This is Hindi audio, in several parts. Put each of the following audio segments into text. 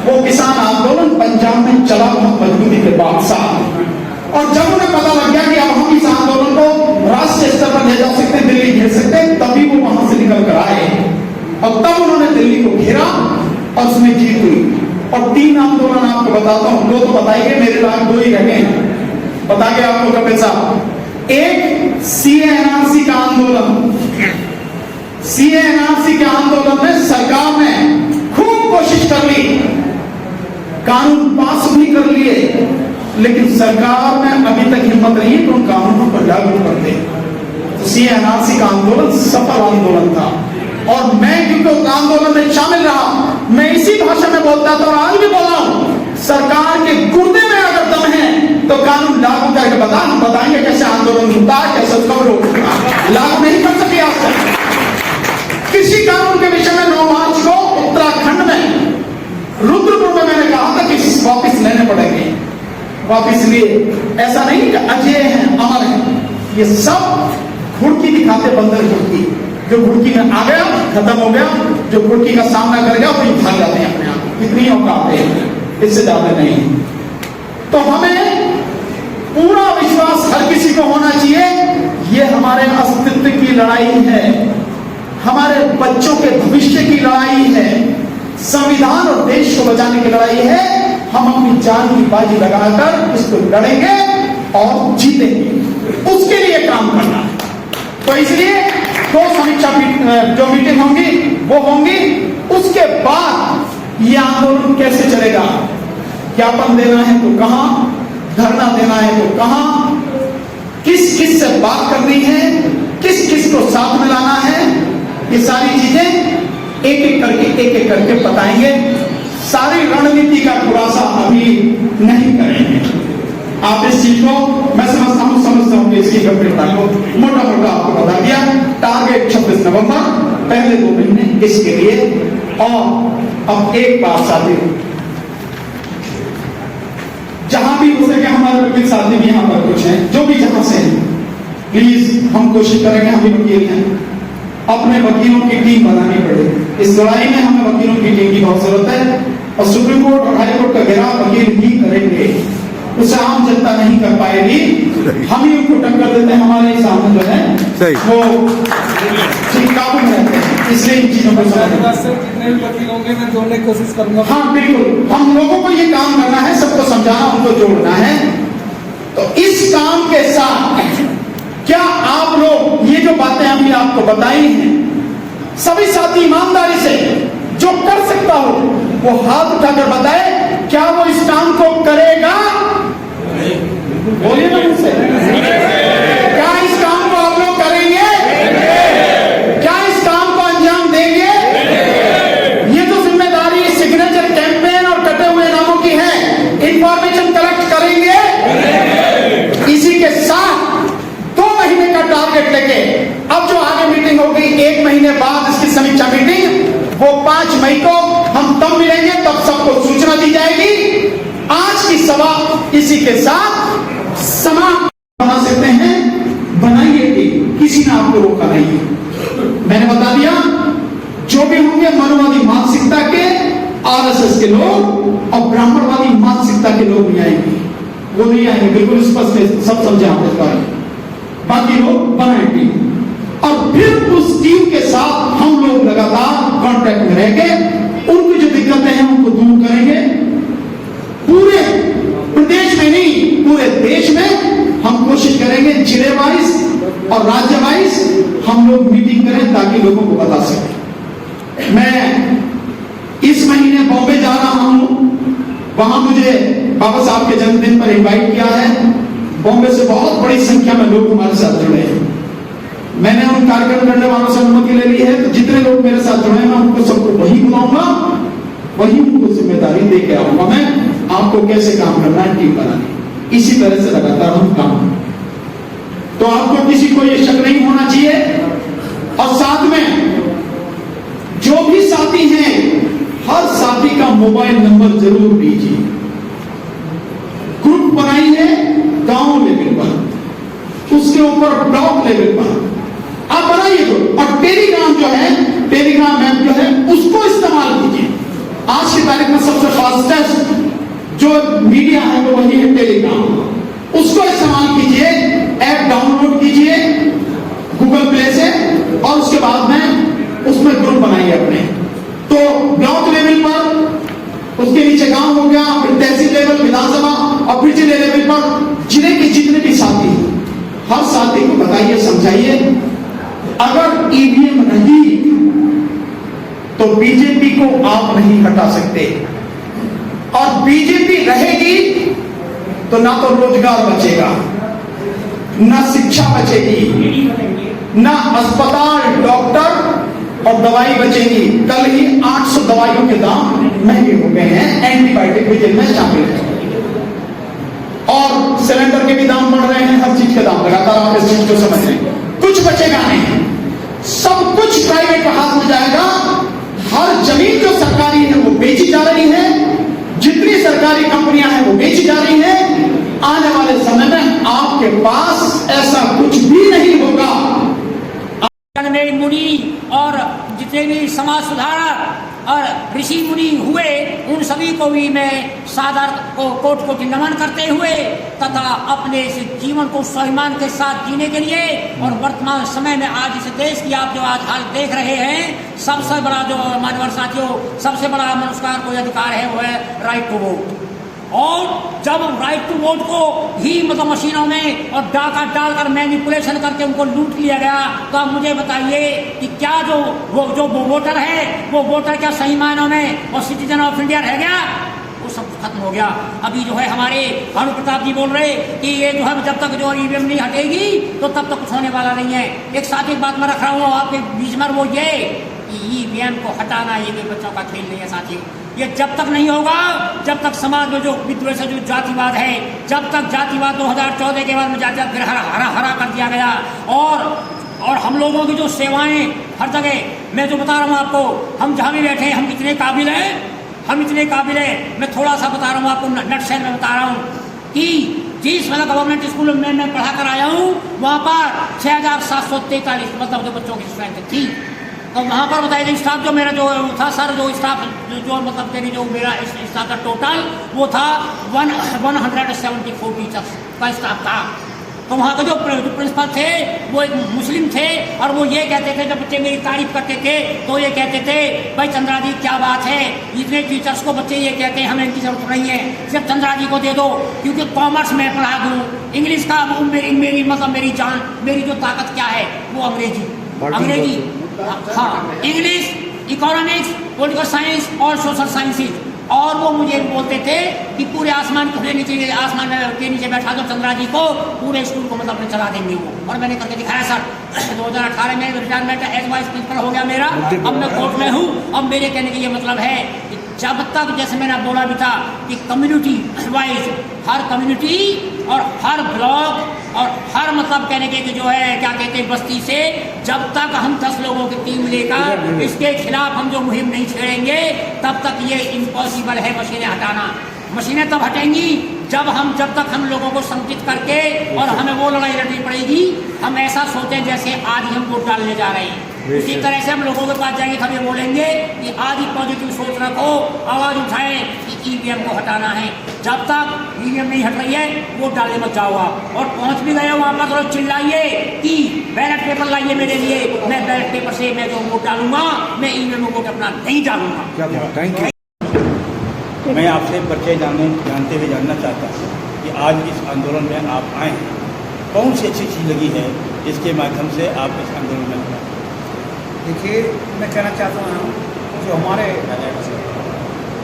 वो किसान आंदोलन पंजाब में चला बहुत मजबूती के बाद साथ। और जब उन्हें पता लग गया कि अब हम इस आंदोलन को राष्ट्रीय स्तर पर ले जा सकते हैं, दिल्ली घेर सकते हैं, तभी वो वहां से निकल कर आए और तब उन्होंने दिल्ली को घेरा और उसमें जीत हुई। और 3 आंदोलन आपको बताता हूं, 2 तो बताइए, मेरे लाख 2 ही रह गए, बता के आपको कपिल साहब। एक सीएएनआरसी का आंदोलन, सीएएनआरसी के आंदोलन में सरकार ने खूब कोशिश कर ली, कानून पास भी कर लिए, लेकिन सरकार में अभी तक हिम्मत नहीं है कि उन कानूनों को लागू कर दे। तो सीएएनआरसी का आंदोलन सफल आंदोलन था और मैं क्योंकि उस आंदोलन में शामिल रहा, मैं इसी भाषा में बोलता था और आज भी बोल रहा हूं, सरकार के गुर्दे में अगर दम है तो कानून लागू करके हम बताएंगे कैसे आंदोलन होता है, कैसे उसको रोकना। लागू नहीं कर सके आज तक किसी कानून के विषय में। 9 मार्च को उत्तराखंड में रुद्रपुर में मैंने कहा था कि वापिस लेने पड़ेंगे, वापिस लिए। ऐसा नहीं कि अजय हैं, अमर हैं, ये सब घुड़की दिखाते, बंदर घुड़की, जो घुड़की में आ गया खत्म हो गया, जो घुड़की का सामना कर गया वही भाग जाते हैं अपने आप। इतनी औकात है, इससे ज्यादा नहीं। तो हमें पूरा विश्वास हर किसी को होना चाहिए, ये हमारे अस्तित्व की लड़ाई है, हमारे बच्चों के भविष्य की लड़ाई है, संविधान और देश को बचाने की लड़ाई है। हम अपनी जान की बाजी लगाकर इसको लड़ेंगे और जीतेंगे, उसके लिए काम करना है। तो इसलिए 2 समीक्षा जो मीटिंग होंगी वो होंगी, उसके बाद ये आंदोलन कैसे चलेगा, ज्ञापन देना है तो कहां, धरना देना है तो कहां, किस किस से बात करनी है, किस किस को साथ में लाना है, ये सारी चीजें एक एक करके बताएंगे। सारी रणनीति का खुलासा अभी नहीं करेंगे। आप इस चीज को मैं समझता हूं कि इसकी गंभीरता को मोटा मोटा आपको बता दिया। टारगेट 26 नवंबर, पहले 2 महीने इसके लिए। और अब एक बात साथी, जहां भी हो सके हमारे वकील साथी भी यहां पर कुछ हैं, जो भी जहां से हैं, प्लीज हम कोशिश करेंगे, हम भी वकील हैं, अपने वकीलों की टीम बनानी पड़ेगी। इस लड़ाई में हमें वकीलों की टीम की बहुत जरूरत है और सुप्रीम कोर्ट और हाई कोर्ट का घेराव वकील ही करेंगे, उसे आम जनता नहीं कर पाएगी। हम ही उनको टक्कर देते हैं, हमारे सामने जो है वो काबू में रहते हैं। इसलिए इन चीजों को जितने भी वकील होंगे मैं जोड़ने की कोशिश करूंगा। हाँ बिल्कुल, हम लोगों को ये काम करना है, सबको समझाना, उनको जोड़ना है। तो इस काम के साथ क्या आप लोग ये जो बातें हमने आपको बताई हैं, सभी साथी ईमानदारी से जो कर सकता हो वो हाथ उठाकर बताए, क्या वो इस काम को करेगा? बोलिए ना मुझसे, क्या इस काम को आप लोग करेंगे? क्या इस काम को अंजाम देंगे? ये तो जिम्मेदारी सिग्नेचर कैंपेन और कटे हुए नामों की है, इंफॉर्मेशन कलेक्ट करेंगे। इसी के साथ 2 महीने का टारगेट लेके अब जो आगे मीटिंग होगी 1 महीने बाद इसकी समीक्षा मीटिंग, वो 5 मई को हम तब मिलेंगे, तब सबको सूचना दी जाएगी। आज की सभा इसी के साथ समाप्त बना सकते हैं, बनाइए टीम, किसी ने आपको रोका नहीं है। मैंने बता दिया, जो भी होंगे मनुवादी मानसिकता के, आरएसएस के लोग और ब्राह्मणवादी मानसिकता के लोग नहीं आएंगे, वो नहीं आएंगे, बिल्कुल स्पष्ट सब समझे आप इस बारे में। बाकी लोग बनाए टीम और फिर उस टीम के साथ हम लोग लगातार कांटेक्ट में रहेंगे, उनकी जो दिक्कतें हैं उनको दूर करेंगे। पूरे प्रदेश में नहीं, पूरे देश में हम कोशिश करेंगे जिले वाइज और राज्य वाइज हम लोग मीटिंग करें ताकि लोगों को बता सकें। मैं इस महीने बॉम्बे जा रहा हूं, वहां मुझे बाबा साहब के जन्मदिन पर इनवाइट किया है। बॉम्बे से बहुत बड़ी संख्या में लोग हमारे साथ जुड़े हैं। मैंने उन कार्यक्रम करने वालों से अनुमति ले ली है, तो जितने लोग मेरे साथ जुड़े हैं उनको सबको वही बुलाऊंगा, वही उनको जिम्मेदारी दे के आऊंगा मैं, आपको कैसे काम करना है, टीम बनानी। इसी तरह से लगातार हम काम, तो आपको किसी को ये शक नहीं होना चाहिए। और साथ में जो भी साथी हैं, हर साथी का मोबाइल नंबर जरूर दीजिए। ग्रुप बनाइए गांव लेवल पर, उसके ऊपर ब्लॉक लेवल पर आप बनाइए तो, और टेलीग्राम जो है, टेलीग्राम ऐप जो है उसको इस्तेमाल कीजिए। आज की तारीख में सबसे फास्ट मीडिया है वो वही है टेलीग्राम, उसको इस्तेमाल कीजिए, ऐप डाउनलोड कीजिए गूगल प्ले से और उसके बाद में उसमें ग्रुप बनाइए अपने। तो ब्लॉक लेवल पर, उसके नीचे गांव हो गया, फिर तहसील लेवल, विधानसभा और फिर जिले लेवल पर जिले के जितने भी साथी, हर साथी को बताइए, समझाइए अगर ईवीएम रही तो बीजेपी को आप नहीं हटा सकते, और बीजेपी रहेगी तो ना तो रोजगार बचेगा, ना शिक्षा बचेगी, ना अस्पताल, डॉक्टर और दवाई बचेगी। कल ही 800 दवाइयों के दाम महंगे हो गए हैं, एंटीबायोटिक भी जिनमें शामिल है, और सिलेंडर के भी दाम बढ़ रहे हैं, हर चीज के दाम लगातार आप इस चीज को समझ रहे हैं। कुछ बचेगा नहीं, सब कुछ प्राइवेट के हाथ में जाएगा। हर जमीन जो सरकारी है वो बेची जा रही है, जितनी सरकारी कंपनियां हैं वो बेची जा रही हैं। आने वाले समय में आपके पास ऐसा कुछ भी नहीं होगा। में मुनि और जितने भी समाज सुधारक और ऋषि मुनि हुए, उन सभी को भी मैं सादर को कोट कोटि नमन करते हुए तथा अपने इस जीवन को स्वाभिमान के साथ जीने के लिए और वर्तमान समय में आज इस देश की आप जो आज हाल देख रहे हैं, सबसे बड़ा जो मानवर साथियों, सबसे बड़ा मनुष्यकार कोई अधिकार है वो है राइट टू वोट। और जब राइट टू वोट को ही मतलब मशीनों में और डाका डालकर मैनिपुलेशन करके उनको लूट लिया गया, तो आप मुझे बताइए कि क्या जो वोटर है वो वोटर क्या सही मायनों में और सिटीजन ऑफ इंडिया रह गया? वो सब खत्म हो गया। अभी जो है हमारे भानु प्रताप जी बोल रहे कि ये जो है जब तक जो ईवीएम नहीं हटेगी तो तब तक कुछ होने वाला नहीं है। एक साथ एक बात मैं रख रहा हूँ आपके बीच में, वो ये ईवीएम को हटाना ये भी बच्चों का खेल नहीं है साथियों। ये जब तक नहीं होगा, जब तक समाज में जो विद्वेष जो जातिवाद है, जब तक जातिवाद 2014 के बाद में जातिवाद फिर हरा कर दिया गया, और हम लोगों की जो सेवाएं हर जगह, मैं जो बता रहा हूँ आपको, हम जहाँ भी बैठे हम इतने काबिल हैं, हम इतने काबिल हैं। मैं थोड़ा सा बता रहा हूँ आपको, नटशेल में बता रहा हूँ कि जिस मतलब गवर्नमेंट स्कूल में मैं पढ़ा कर आया हूँ, वहाँ पर 6743 मतलब जो बच्चों की स्ट्रेंथ थी। तो वहाँ पर बताइए स्टाफ जो मेरा जो था सर, जो स्टाफ जो मतलब मेरी जो मेरा स्टाफ का टोटल वो था 174 टीचर्स का स्टाफ था। तो वहाँ के जो प्रिंसिपल थे वो एक मुस्लिम थे, और वो ये कहते थे, जब बच्चे मेरी तारीफ करते थे तो ये कहते थे, भाई चंद्रा जी क्या बात है, इतने टीचर्स को बच्चे ये कहते हैं हमें इनकी जरूरत नहीं है, सिर्फ चंद्रा जी को दे दो, क्योंकि कॉमर्स में पढ़ा दूँ, इंग्लिश का मेरी मतलब मेरी जान, मेरी जो ताकत क्या है वो अंग्रेजी, हाँ, इंग्लिश, इकोनॉमिक्स, पॉलिटिकल साइंस और सोशल साइंसेज। और वो मुझे बोलते थे कि पूरे आसमान के नीचे, आसमान के नीचे बैठा दो चंद्रा जी को, पूरे स्कूल को मतलब चला देंगे वो। और मैंने करके दिखाया सर। 2018 में रिटायरमेंट एज वाइस प्रिंसिपल हो गया मेरा, अब मैं कोर्ट में हूँ। अब मेरे कहने का ये मतलब है कि जब तक, जैसे मैंने बोला भी था कि कम्युनिटी वाइज हर कम्युनिटी और हर ब्लॉक और हर मतलब कहने के जो है क्या कहते हैं बस्ती से, जब तक हम 10 लोगों की टीम लेकर इसके खिलाफ हम जो मुहिम नहीं छेड़ेंगे, तब तक ये इम्पॉसिबल है मशीनें हटाना। मशीनें तब हटेंगी जब तक हम लोगों को संकित करके, और हमें वो लड़ाई लड़नी पड़ेगी, हम ऐसा सोचें जैसे आज हम वोट डालने जा रहे हैं। उसी तरह से हम लोगों के पास जाएंगे, हम ये बोलेंगे कि आज ही पॉजिटिव सोच रखो, आवाज उठाएं कि ईवीएम को हटाना है। जब तक ईवीएम नहीं हट रही है वोट डालने मत जाओ आप। और पहुंच भी गए वहां पर तो चिल्लाइए कि बैलेट पेपर लाइए मेरे लिए, मैं बैलेट पेपर से मैं जो वोट डालूंगा, मैं ईवीएम में वोट अपना नहीं डालूंगा। Thank you. मैं आपसे परिचय जानते हुए जानना चाहता हूँ कि आज इस आंदोलन में आप आए हैं, कौन सी अच्छी चीज़ लगी है जिसके माध्यम से आप इस आंदोलन में आए? देखिए, मैं कहना चाहता हूँ जो हमारे,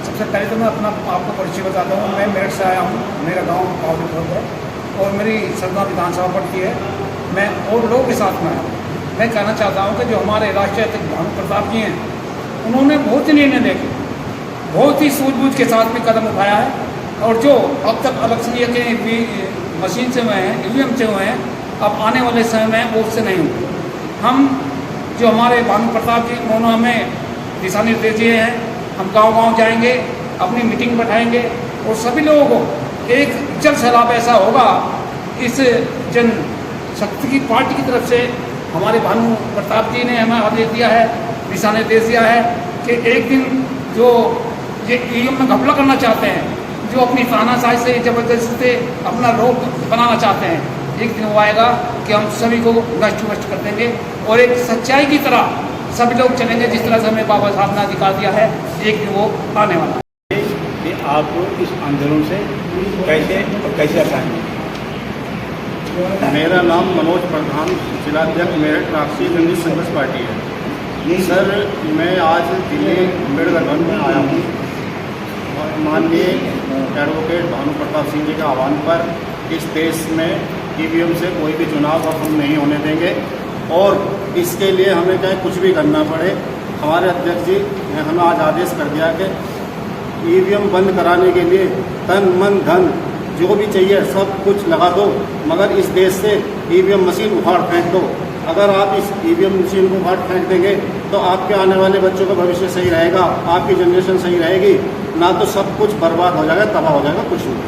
सबसे पहले तो मैं अपना आपको परिचय बताता हूँ। मैं मेरठ से आया हूँ, मेरा गांव पावलीपुर है और मेरी सरना विधानसभा पड़ती है। मैं और लोगों के साथ में आया हूँ। मैं कहना चाहता हूँ कि जो हमारे राष्ट्रीय अध्यक्ष भानु प्रताप जी हैं, उन्होंने बहुत ही निर्णय लेके बहुत ही सूझबूझ के साथ में कदम उठाया है। और जो अब तक इलेक्शन के मशीन से हुए हैं, ईवीएम से हुए हैं, अब आने वाले समय में वो उससे नहीं होंगे। हम जो हमारे भानु प्रताप जी, उन्होंने हमें दिशा निर्देश दिए हैं। हम गांव-गांव जाएंगे, अपनी मीटिंग बैठाएंगे और सभी लोगों को एक जल सैलाब ऐसा होगा इस जन शक्ति की पार्टी की तरफ से। हमारे भानु प्रताप जी ने हमें आदेश दिया है, दिशा निर्देश दिया है कि एक दिन जो ये ईवीएम में घपला करना चाहते हैं जो अपनी तानाशाही से ज़बरदस्ती से अपना रोग बनाना चाहते हैं, एक दिन वो आएगा कि हम सभी को नष्ट कर देंगे और एक सच्चाई की तरह सभी लोग चलेंगे जिस तरह से हमें बाबा साहब ने अधिकार दिया है। एक दिन वो आने वाला है। कि आप इस आंदोलन से कैसे हटाएंगे? मेरा नाम मनोज प्रधान, जिलाध्यक्ष मेरठ राष्ट्रीय जनता संघर्ष पार्टी है। सर, मैं आज दिल्ली अम्बेडकर भवन में आया हूँ और माननीय एडवोकेट भानु प्रताप सिंह जी के आह्वान पर इस देश में ईवीएम से कोई भी चुनाव अब हम नहीं होने देंगे और इसके लिए हमें चाहे कुछ भी करना पड़े। हमारे अध्यक्ष जी ने हमें आज आदेश कर दिया कि ईवीएम बंद कराने के लिए तन मन धन जो भी चाहिए सब कुछ लगा दो, मगर इस देश से ईवीएम मशीन उखाड़ फेंक दो। अगर आप इस ईवीएम मशीन को उखाड़ फेंक देंगे तो आपके आने वाले बच्चों का भविष्य सही रहेगा, आपकी जनरेशन सही रहेगी, ना तो सब कुछ बर्बाद हो जाएगा, तबाह हो जाएगा, कुछ नहीं।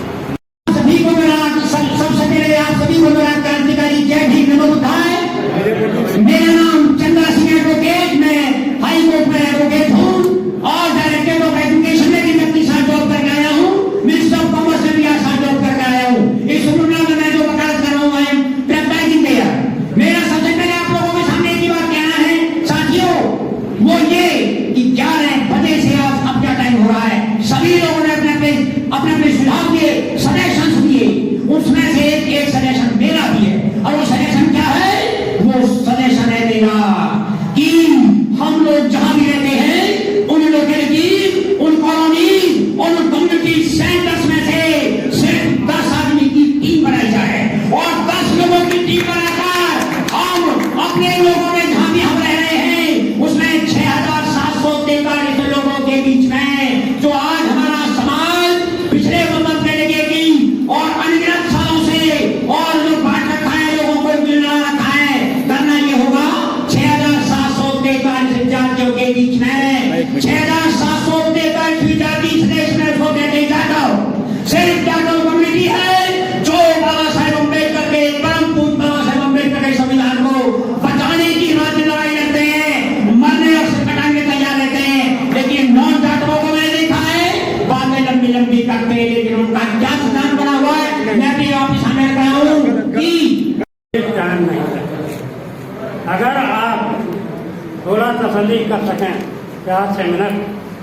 सभी को मेरा सबसे पहले आप सभी को मेरा क्रांतिकारी जय भीम नमो बुद्धाय। मेरा नाम चंद्रा सिंह एडवोकेट, मैं हाई कोर्ट में एडवोकेट हूँ और डायरेक्टर ऑफ एजुकेशन में भी मैं 30 साल जॉब करके आया हूँ। मिनिस्टर ऑफ कॉमर्स में भी 8 साल जॉब करके आया हूँ। इस उम्र में मैं जो वकालत कर रहा हूँ, आई एम प्रैक्टिसिंग लॉयर। मेरा सबसे पहले आप लोगों के सामने एक ही बात कहना है साथियों, वो ये कि 11 बजे से अब क्या टाइम हो रहा है, सभी लोगों ने अपने सुझाव दिए, सजेशन दिए, उसमें से एक सजेशन मेरा भी है और वो सजेशन क्या है? वो सजेशन है मेरा कि हम लोग जहां भी रहते हैं उन लोकेलिटी, उन कॉलोनी, उन कम्युनिटी सेंटर्स में से सिर्फ 10 आदमी की टीम बनाई जाए और 10 लोगों की टीम बनाकर हम अपने लोगों में जहां भी हम रह रहे हैं उसमें 6743 लोगों के बीच में जो आज हमारा समाज पिछड़े वक्त में लगेगी और अनगिनत सालों से और जो बांट रखा है लोगों को मिला रखा है, करना ये होगा 6743 जातियों के बीच में 6743 जाति इस देश में इसको कहते जाता सिर्फ जाटो कम्युनिटी है जो बाबा साहेब अम्बेडकर के परम पूज्य बाबा साहेब अम्बेडकर के संविधान को बचाने की लड़ाई लड़ते हैं, मरने और सिर कटाने तैयार रहते हैं। लेकिन नॉन जाटों को मैंने देखा है बातें लंबी लंबी करते हैं, लेकिन उनका क्या सिद्धांत बना हुआ है मैं भी आपके सामने रख रहा हूँ कि जान नहीं सकते। अगर आप थोड़ा तसल्ली कर सकें 4-6 मिनट,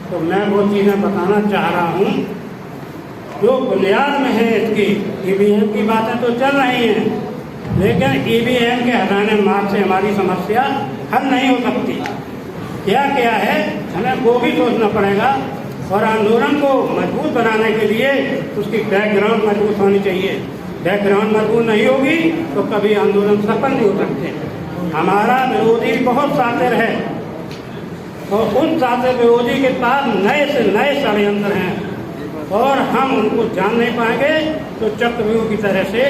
तो मैं वो चीज़ें बताना चाह रहा हूँ जो बुनियाद में है इसकी। ईवीएम की बातें तो चल रही हैं, लेकिन ईवीएम के हटाने मार्ग से हमारी समस्या हल नहीं हो सकती। क्या क्या है हमें वो भी सोचना पड़ेगा और आंदोलन को मजबूत बनाने के लिए उसकी बैकग्राउंड मजबूत होनी चाहिए। बैकग्राउंड मजबूत नहीं होगी तो कभी आंदोलन सफल नहीं हो सकते। हमारा विरोधी बहुत शातिर है और उन शातिर विरोधी के पास नए से नए षड्यंत्र हैं और हम उनको जान नहीं पाएंगे तो चक्रव्यूह की तरह से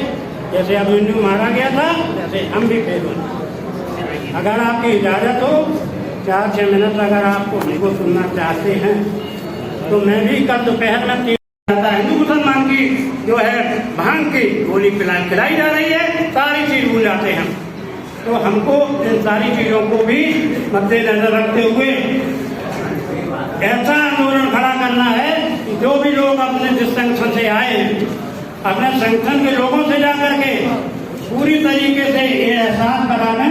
जैसे अभिमन्यु मारा गया था वैसे हम भी फेल होंगे। अगर आपकी इजाज़त हो 4-6 मिनट अगर आपको उनको सुनना चाहते हैं तो मैं भी कल दोपहर में हिंदू मुसलमान की जो है भांग की गोली खिलाई जा रही है, सारी चीज भूल जाते हैं। तो हमको इन सारी चीजों को भी मद्देनजर रखते हुए ऐसा आंदोलन खड़ा करना है कि जो भी लोग अपने जिस संगठन से आए अपने संगठन के लोगों से जाकर के पूरी तरीके से ये एहसास कराना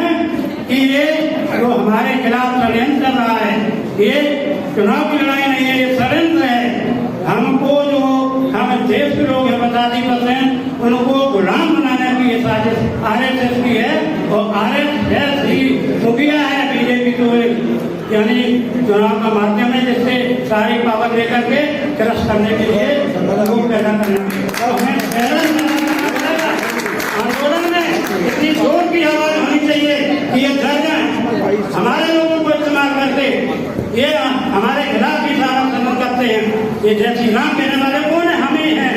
कि ये जो हमारे खिलाफ षड्यंत्र चल रहा है ये चुनाव की लड़ाई नहीं है, ये षड्यंत्र है। हमको जो हम देश के लोग हैं 50% उनको गुलाम बनाने की ये साजिश RSS की है और RSS ही मुखिया है बीजेपी को यानी चुनाव का माध्यम है जिससे सारी पावर लेकर के क्रश करने के लिए लोग पैदा करने और हमें आंदोलन में इतनी जोर की आवाज होनी चाहिए कि ये डर जाए। हमारे लोगों को इस्तेमाल करते ये हमारे खिलाफ भी सारा समर्थन करते हैं। ये जय श्री राम कहने वाले कौन है? हम ही हैं।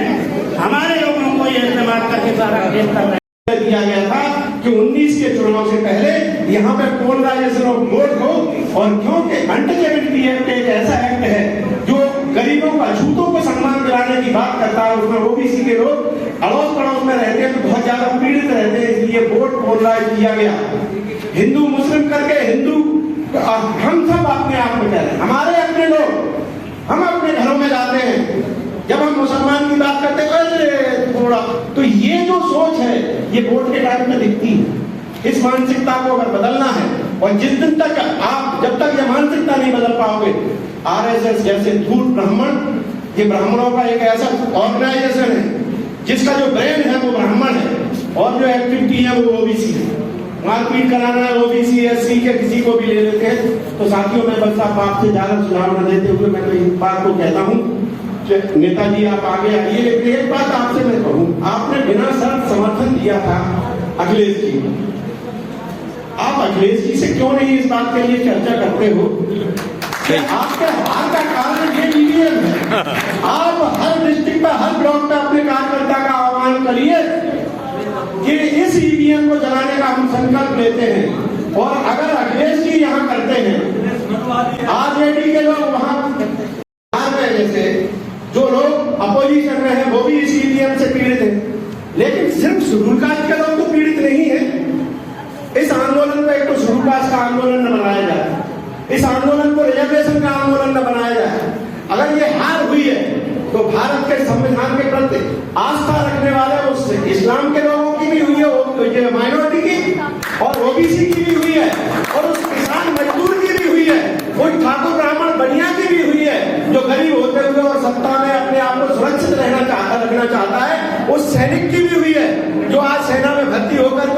हमारे लोगों को ये इस्तेमाल करके सारा खेल कर रहे हैं। दिया गया था कि 19 के चुनाव से पहले यहाँ पे पोलराइजेशन ऑफ वोट हो और क्योंकि अनटचेबिलिटी एक्ट एक ऐसा एक्ट है जो गरीबों को अछूतों को सम्मान दिलाने की बात करता है, उसमें ओबीसी के लोग अड़ोस पड़ोस में रहते हैं तो बहुत ज्यादा पीड़ित रहते हैं, इसलिए वोट पोलराइज किया गया। हिंदू मुस्लिम करके हिंदू हम सब अपने आप में कह रहे हैं, हमारे अपने लोग हम अपने घरों में जाते हैं जब हम मुसलमान की बात करते हैं थोड़ा, तो ये जो सोच है ये वोट के टाइम में दिखती है। इस मानसिकता को अगर बदलना है, और जिस दिन तक आप, जब तक ये मानसिकता नहीं बदल पाओगे, आरएसएस जैसे धूर्त ब्राह्मण, ये ब्राह्मणों का एक ऐसा ऑर्गेनाइजेशन है जिसका जो ब्रेन है वो ब्राह्मण है, और जो एक्टिविटी है वो ओबीसी है। मारपीट कराना है ओबीसी एससी के किसी को भी ले लेते हैं। तो साथियों, मैं बस आपसे ज्यादा सुझाव न देते हुए मैं तो इस बात को कहता हूँ, नेताजी आप आगे आइए, लेकिन एक बात आपसे मैं कहूँ, आपने बिना शर्त समर्थन दिया था अखिलेश जी, आप अखिलेश जी से क्यों नहीं इस बात के लिए चर्चा करते हो कि आपके हार का कारण ये ईवीएम है। आप हर डिस्ट्रिक्ट में, हर ब्लॉक में अपने कार्यकर्ता का आह्वान करिए कि इस ईवीएम को जलाने का हम संकल्प लेते हैं। और अगर अखिलेश जी यहाँ करते हैं, आरजेडी के लोग वहां जैसे जो लोग अपोजिशन में हैं वो भी इस ईवीएम से पीड़ित हैं, लेकिन सिर्फ शेड्यूल कास्ट के लोग तो पीड़ित नहीं है। इस आंदोलन को एक तो शेड्यूल कास्ट का आंदोलन न बनाया जाए, इस आंदोलन को रिजर्वेशन का आंदोलन न बनाया जाए। अगर ये हार हुई है तो भारत के संविधान के प्रति आस्था रखने वाले उस इस्लाम के लोगों की भी हुई है, माइनॉरिटी की, और ओबीसी की भी हुई है, और उस किसान मजदूर की भी हुई है, कोई ठाकुर ब्राह्मण बनिया की भी हुई है, जो गरीब होते हुए और सत्ता में अपने आप को सुरक्षित रखना चाहता है, उस सैनिक की भी हुई है जो आज सेना में भर्ती होकर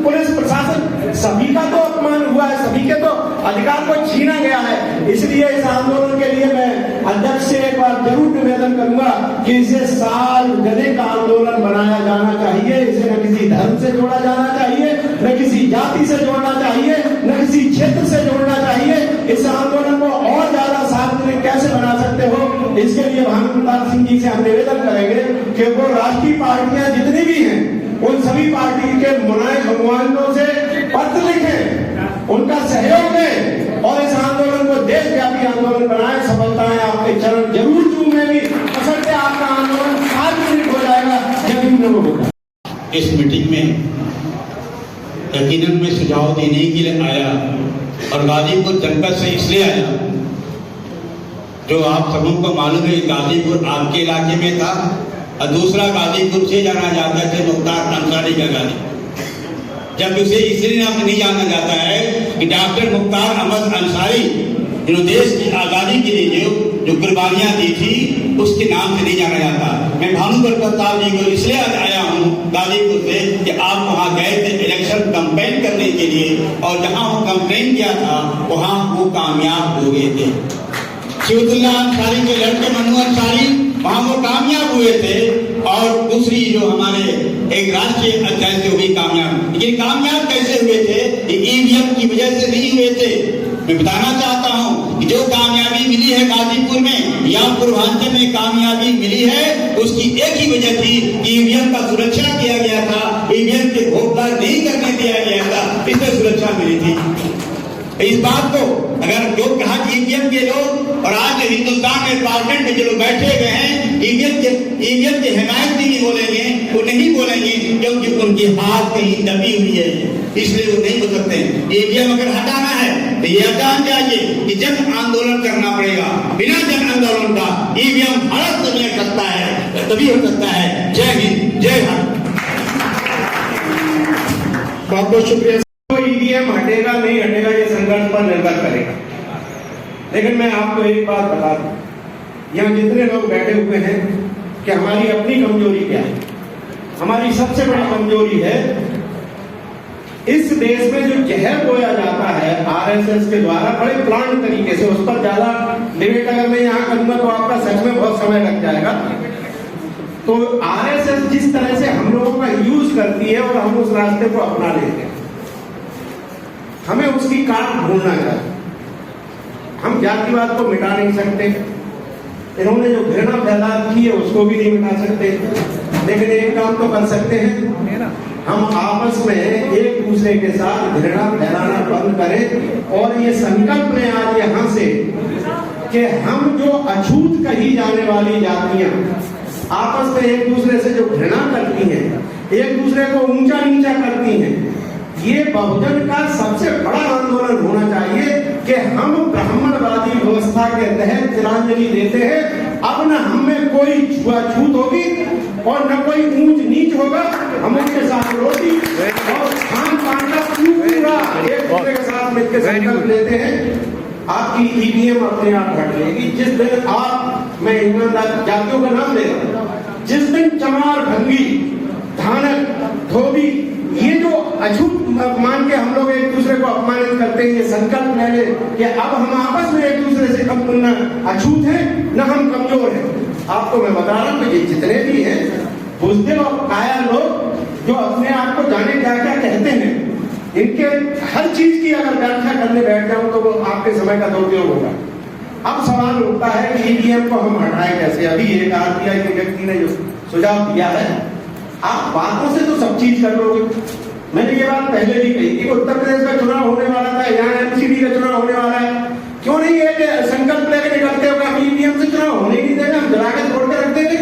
पुलिस प्रशासन, सभी का तो अपमान हुआ है, सभी के तो अधिकार को छीना गया है। इसलिए इस आंदोलन के लिए मैं अध्यक्ष से एक बार जरूर निवेदन करूंगा कि इसे सार्वजनिक आंदोलन बनाया जाना चाहिए। इसे न किसी धर्म से जोड़ा जाना चाहिए, न किसी जाति से जोड़ना चाहिए, न किसी क्षेत्र से जोड़ना चाहिए। इस आंदोलन को और ज्यादा सार्वजनिक कैसे बना सकते हो, इसके लिए भानुप्रताप सिंह जी से हम निवेदन करेंगे कि वो राष्ट्रीय पार्टियां जितनी भी हैं उन सभी पार्टी के मुनायब भगवानों से पत्र लिखें, उनका सहयोग दें और इस आंदोलन को देशव्यापी आंदोलन बनाएं। सफलताएं आपके चरण जरूर चूमेंगी, बशर्ते आपका आंदोलन सार्वजनिक हो जाएगा, जमीन होगा। इस मीटिंग में यकीनन मैं सुझाव देने के लिए आया, और गाजीपुर जनपद से इसलिए आया, जो आप सबों को मालूम है गाजीपुर आपके इलाके में था, और दूसरा गाजीपुर से जाना जाता है मुख्तार अंसारी का गाजी। जब उसे इसलिए नाम नहीं जाना जाता है कि डॉक्टर मुख्तार अहमद अंसारी जिन्होंने देश की आज़ादी के लिए जो कुर्बानियां दी थी उसके नाम से नहीं जाना जाता। मैं भानुप्रताप जी को इसलिए आया हूँ गाजीपुर से कि आप वहाँ गए थे इलेक्शन कंपेन करने के लिए, और जहाँ वो कंपेन किया था वहाँ वो कामयाब हो गए थे। शिवतुल्ला अंसारी के लड़के मनु अंसारी वहाँ वो कामयाब हुए थे, और दूसरी जो हमारे एक राष्ट्रीय अध्यक्ष थे भी कामयाब। लेकिन कामयाब कैसे हुए थे? ईवीएम की वजह से नहीं हुए थे। मैं बताना चाहता हूँ कि जो कामयाबी मिली है गाजीपुर में या पूर्वांचल में कामयाबी मिली है, उसकी एक ही वजह थी, ईवीएम का सुरक्षा किया गया था, ईवीएम के भोगदार नहीं करने दिया गया था, इससे सुरक्षा मिली थी। इस बात को अगर जो कहा कि ईवीएम के लोग और आज हिंदुस्तान में पार्लियामेंट में जो लोग बैठे हुए हैं ईवीएम की हिमायत नहीं बोलेंगे, वो नहीं बोलेंगे क्योंकि उनकी हाथ कहीं दबी हुई है, इसलिए वो नहीं बोल सकते। ईवीएम अगर हटाना है तो ये हटाना चाहिए कि जन आंदोलन करना पड़ेगा। बिना जन आंदोलन का ईवीएम भारत से मिल सकता है, तभी हो सकता है। जय हिंद, जय भारत। बहुत बहुत शुक्रिया। ईवीएम हटेगा नहीं हटेगा ये संघर्ष पर निर्भर करेगा, लेकिन मैं आपको एक बात बता दूं, यहाँ जितने लोग बैठे हुए हैं कि हमारी अपनी कमजोरी क्या है। हमारी सबसे बड़ी कमजोरी है इस देश में जो जहर बोया जाता है आरएसएस के द्वारा बड़े प्लान तरीके से, उस पर ज्यादा डिबेट अगर मैं यहाँ करूंगा तो आपका सच में बहुत समय लग जाएगा। तो आरएसएस जिस तरह से हम लोगों का यूज करती है और हम उस रास्ते को अपना लेते हैं, हमें उसकी काट ढूंढना चाहिए। हम जातिवाद को मिटा नहीं सकते, इन्होंने जो घृणा फैला की है उसको भी नहीं मिटा सकते, लेकिन एक काम तो कर सकते हैं, हम आपस में एक दूसरे के साथ घृणा फैलाना बंद करें। और ये संकल्प लें आज यहाँ से कि हम जो अछूत कही जाने वाली जातियां आपस में एक दूसरे से जो घृणा करती हैं, एक दूसरे को ऊंचा नीचा करती हैं, ये बहुजन का सबसे बड़ा आंदोलन होना चाहिए कि हम ब्राह्मणवादी व्यवस्था प्रथा के तहत तिलांजलि देते हैं। अब न हम में कोई छुआछूत होगी और न कोई ऊंच नीच होगा। हम उनके साथ रोटी और खान पान का पूरा एक दूसरे के साथ मिलकर संकल्प लेते हैं। आपकी ईवीएम अपने आप घट जाएगी जिस दिन आप, मैं ईमानदार जातियों का नाम ले रहा हूं, जिस दिन चमार, भंगी, धानक, धोबी, ये जो अछूत मान के हम लोग एक दूसरे को अपमानित करते हैं, ये संकल्प ले ले कि अब हम आपस में एक दूसरे से कम न अछूत हैं न हम कमजोर हैं। आपको मैं बता रहा हूं कि जितने भी हैं बुज़दिल और कायर लोग जो अपने आप को जाने क्या क्या कहते हैं, इनके हर चीज की अगर व्याख्या करने बैठ जाऊं तो वो आपके समय का दुरुपयोग होगा। अब सवाल उठता है कि ईवीएम को हम हटाएं कैसे। अभी एक आरटीआई के व्यक्ति ने जो सुझाव दिया है, आप बातों से तो सब चीज कर लोगे। मैंने ये बात पहले भी कही कि उत्तर प्रदेश का चुनाव होने वाला था, यहाँ एमसीडी का चुनाव होने वाला है, क्यों नहीं ये संकल्प लेकर निकलते हो कि ईवीएम से चुनाव होने नहीं देना, हम जला के छोड़ के रख देंगे।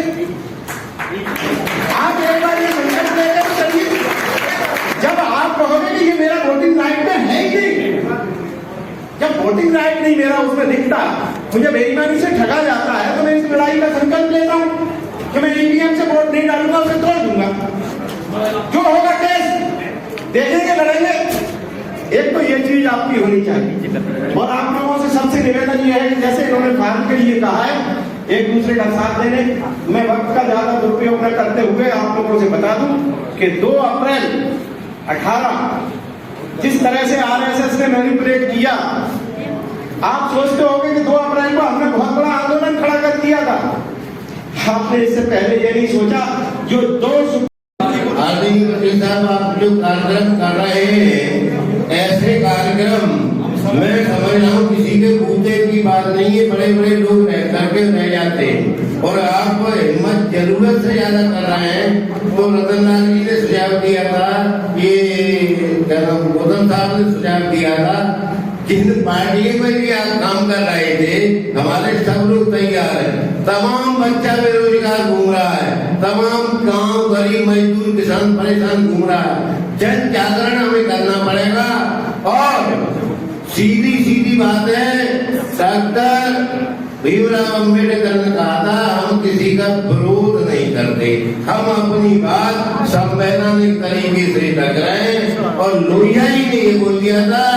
आप एक बार ये संकल्प लेकर चलिए। जब आप कहोगे कि ये मेरा वोटिंग राइट में है ही नहीं, जब वोटिंग राइट नहीं मेरा उसमें दिखता, मुझे बेईमानी से ठगा जाता है, तो मैं इस लड़ाई का संकल्प लेता हूं कि मैं ईवीएम से वोट नहीं डालूंगा, उसे तोड़ दूंगा। जो होगा केस देखेंगे, लड़ेंगे। एक तो ये चीज आपकी होनी चाहिए। और आप लोगों से सबसे निवेदन ये है कि जैसे इन्होंने फार्म के लिए कहा है एक दूसरे का साथ देने, मैं वक्त का ज्यादा दुरुपयोग न करते हुए आप लोगों से बता दूं कि 2 अप्रैल 18 जिस तरह से आरएसएस ने मैनिपुलेट किया, आप सोचते होंगे कि 2 अप्रैल को हमने बहुत बड़ा आंदोलन खड़ा कर दिया था। आपने इससे पहले ये नहीं सोचा जो 2 आदरणीय मंत्री साहब, आप जो कार्यक्रम कर रहे हैं, ऐसे कार्यक्रम मैं समझ रहा हूँ किसी के बूते की बात नहीं है। बड़े बड़े लोग रह करके रह जाते हैं और आप हिम्मत जरूरत से ज्यादा कर रहे हैं। तो रतन लाल जी ने सुझाव दिया था, ये गौतम साहब ने सुझाव दिया था, जिन पार्टी में भी आप काम कर रहे थे, हमारे सब लोग तैयार हैं। तमाम बच्चा बेरोजगार घूम रहा है, तमाम गांव गरीब मजदूर किसान परेशान घूम रहा है। जन जागरण हमें करना पड़ेगा। और सीधी सीधी बात है, डॉक्टर भीमराव अम्बेडकर ने कहा था, हम किसी का विरोध नहीं करते, हम अपनी बात संवैधानिक तरीके से रख रहे हैं। और लोहिया जी ने ये बोल दिया था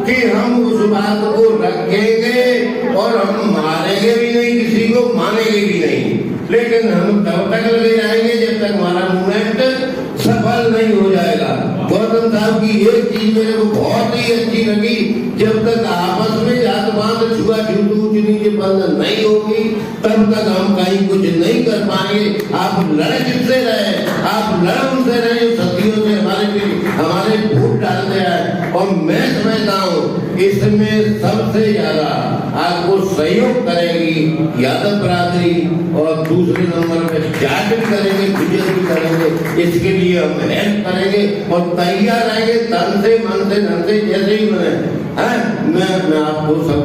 कि हम उस बात को रखेंगे और हम मारेंगे भी नहीं, किसी को मानेंगे भी नहीं, लेकिन हम तब तक लगे जाएंगे जब तक हमारा मूवमेंट सफल नहीं हो जाएगा। गौतम साहब की एक चीज मेरे को बहुत ही अच्छी लगी, जब तक आपस में जातपात छुआछूत ऊंच नीचे बंद नहीं होगी तब तक हम कहीं कुछ नहीं कर पाएंगे। आप लड़े किससे रहे, आप लड़ उनसे रहे जो सदियों से हमारे वोट डालते हैं। और मैं समझता हूँ इसमें सबसे ज्यादा आपको सहयोग करेगी यादव बरादरी और दूसरे नंबर पे जाट करेंगे, गुजर भी करेंगे। इसके लिए हम हेल्प करेंगे और तैयार रहेंगे, तन से मन से धन से जैसे ही बने। मैं आपको सब